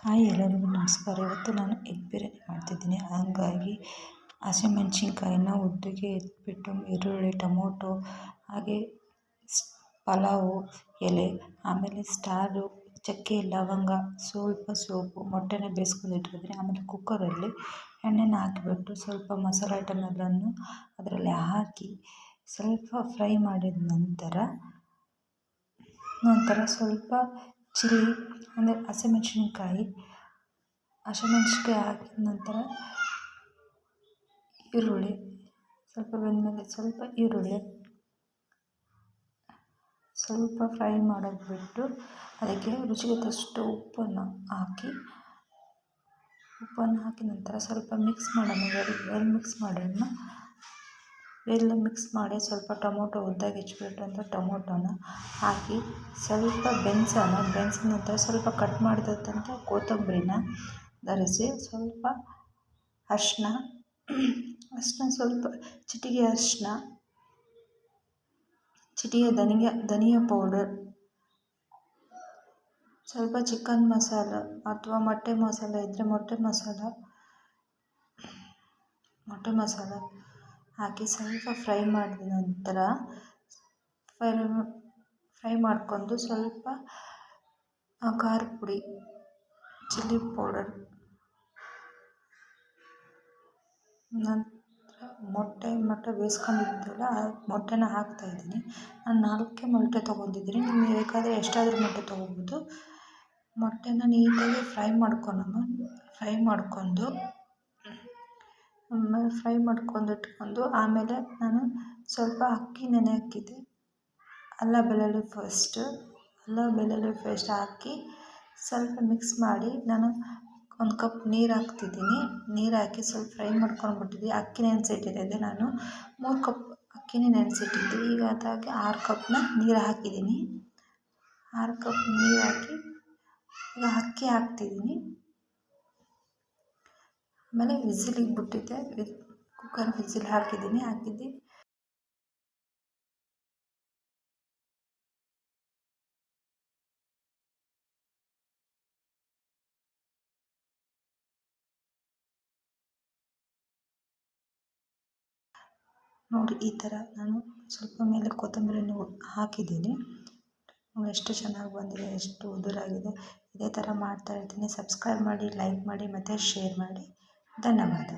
Hi ಎಲ್ಲರಿಗೂ ನಮಸ್ಕಾರ. ಇವತ್ತು ನಾನು ಎಗ್ ಬಿರಿಯಾನಿ ಮಾಡ್ತಿದ್ದೀನಿ. ಹಾಗಾಗಿ ಹಸಿಮೆಣ್ಸಿನ್ಕಾಯಿನ ಉದ್ದಕ್ಕೆ ಎತ್ಬಿಟ್ಟು ಈರುಳ್ಳಿ, ಟೊಮೊಟೊ, ಹಾಗೆ ಪಲಾವು ಎಲೆ, ಆಮೇಲೆ ಸ್ಟಾರು, ಚಕ್ಕೆ, ಲವಂಗ, ಸ್ವಲ್ಪ ಸೋಪು, ಮೊಟ್ಟೆನ ಬೇಯಿಸ್ಕೊಂಡಿಟ್ಟಿರ್ತೀನಿ. ಆಮೇಲೆ ಕುಕ್ಕರಲ್ಲಿ ಎಣ್ಣೆನ ಹಾಕಿಬಿಟ್ಟು ಸ್ವಲ್ಪ ಮಸಾಲೆ ಐಟಮ್ ಎಲ್ಲನೂ ಅದರಲ್ಲಿ ಹಾಕಿ ಸ್ವಲ್ಪ ಫ್ರೈ ಮಾಡಿದ ನಂತರ ಸ್ವಲ್ಪ ಚಿಲ್ಲಿ ಅಂದರೆ ಹಸಿಮೆಣ್ಸಿನ್ಕಾಯಿ ಹಾಕಿದ ನಂತರ ಈರುಳ್ಳಿ ಸ್ವಲ್ಪ ಬೆಂದಮೇಲೆ ಸ್ವಲ್ಪ ಈರುಳ್ಳಿ ಸ್ವಲ್ಪ ಫ್ರೈ ಮಾಡೋದು ಬಿಟ್ಟು ಅದಕ್ಕೆ ರುಚಿಗೆ ತಕ್ಕಷ್ಟು ಉಪ್ಪನ್ನು ಹಾಕಿ ನಂತರ ಸ್ವಲ್ಪ ಮಿಕ್ಸ್ ಮಿಕ್ಸ್ ಮಾಡಿ ಸ್ವಲ್ಪ ಟೊಮೊಟೊ ಉದ್ದಾಗಿ ಹೆಚ್ಚಿಬಿಟ್ಟು ಟೊಮೊಟೊನ ಹಾಕಿ ಸ್ವಲ್ಪ ಬೆನ್ಸಿದ ನಂತರ ಸ್ವಲ್ಪ ಕಟ್ ಮಾಡಿದಂಥ ಕೊತ್ತಂಬರಿನ ಧರಿಸಿ ಸ್ವಲ್ಪ ಅರಿಶಿನ ಸ್ವಲ್ಪ ಚಿಟಿಕೆ ಅರಿಶಿನ, ಚಿಟಿಕೆ ಧನಿಯಾ ಪೌಡರ್, ಸ್ವಲ್ಪ ಚಿಕನ್ ಮಸಾಲ ಅಥವಾ ಮೊಟ್ಟೆ ಮಸಾಲ ಇದ್ದರೆ ಮೊಟ್ಟೆ ಮಸಾಲ ಹಾಕಿ ಸ್ವಲ್ಪ ಫ್ರೈ ಮಾಡಿದ ನಂತರ ಫ್ರೈ ಮಾಡ್ಕೊಂಡು ಸ್ವಲ್ಪ ಖಾರದ ಪುಡಿ, ಚಿಲ್ಲಿ ಪೌಡರ್, ನಂತರ ಮೊಟ್ಟೆ ಬೇಯಿಸ್ಕೊಂಡಿದ್ದೀವಲ್ಲ ಆ ಮೊಟ್ಟೆನ ಹಾಕ್ತಾಯಿದ್ದೀನಿ. ನಾನು 4 ಮೊಟ್ಟೆ ತೊಗೊಂಡಿದ್ದೀನಿ. ನಿಮಗೆ ಬೇಕಾದರೆ ಎಷ್ಟಾದರೂ ಮೊಟ್ಟೆ ತೊಗೋಬೋದು. ಮೊಟ್ಟೆನ ನೀಟಾಗಿ ಫ್ರೈ ಮಾಡ್ಕೊಂಡು ಆಮೇಲೆ ನಾನು ಸ್ವಲ್ಪ ಅಕ್ಕಿ ನೆನೆ ಹಾಕಿದ್ದೆ. ಅಲ್ಲ ಬೆಳ್ಳುಳ್ಳಿ ಪೇಸ್ಟ್ ಹಾಕಿ ಸ್ವಲ್ಪ ಮಿಕ್ಸ್ ಮಾಡಿ ನಾನು 1 ಕಪ್ ನೀರು ಹಾಕ್ತಿದ್ದೀನಿ. ನೀರು ಹಾಕಿ ಸ್ವಲ್ಪ ಫ್ರೈ ಮಾಡ್ಕೊಂಡ್ಬಿಟ್ಟಿದ್ದೆ. ಅಕ್ಕಿ ನೆನೆಸಿಟ್ಟಿದ್ದೆ. ನಾನು 3 ಕಪ್ ಅಕ್ಕಿನೇ ನೆನೆಸಿಟ್ಟಿದ್ದೆ. ಈಗ ಅದಾಗಿ 6 ಕಪ್ನ ನೀರು ಹಾಕಿದ್ದೀನಿ. 6 ಕಪ್ ನೀರು ಹಾಕಿ ಈಗ ಅಕ್ಕಿ ಹಾಕ್ತಿದ್ದೀನಿ. ಆಮೇಲೆ ವಿಸಿಲಿಗೆ ಬಿಟ್ಟಿದ್ದೆ. ಕುಕ್ಕರ್ ವಿಸಿಲ್ ಹಾಕಿದ್ದೀನಿ. ನೋಡಿ, ಈ ಥರ ನಾನು ಸ್ವಲ್ಪ ಮೇಲೆ ಕೊತ್ತಂಬರಿನೂ ಹಾಕಿದ್ದೀನಿ. ಎಷ್ಟು ಚೆನ್ನಾಗಿ ಬಂದಿದೆ, ಎಷ್ಟು ಉದುರಾಗಿದೆ. ಇದೇ ಥರ ಮಾಡ್ತಾಯಿರ್ತೀನಿ. ಸಬ್ಸ್ಕ್ರೈಬ್ ಮಾಡಿ, ಲೈಕ್ ಮಾಡಿ ಮತ್ತು ಶೇರ್ ಮಾಡಿ. ಧನ್ಯವಾದ.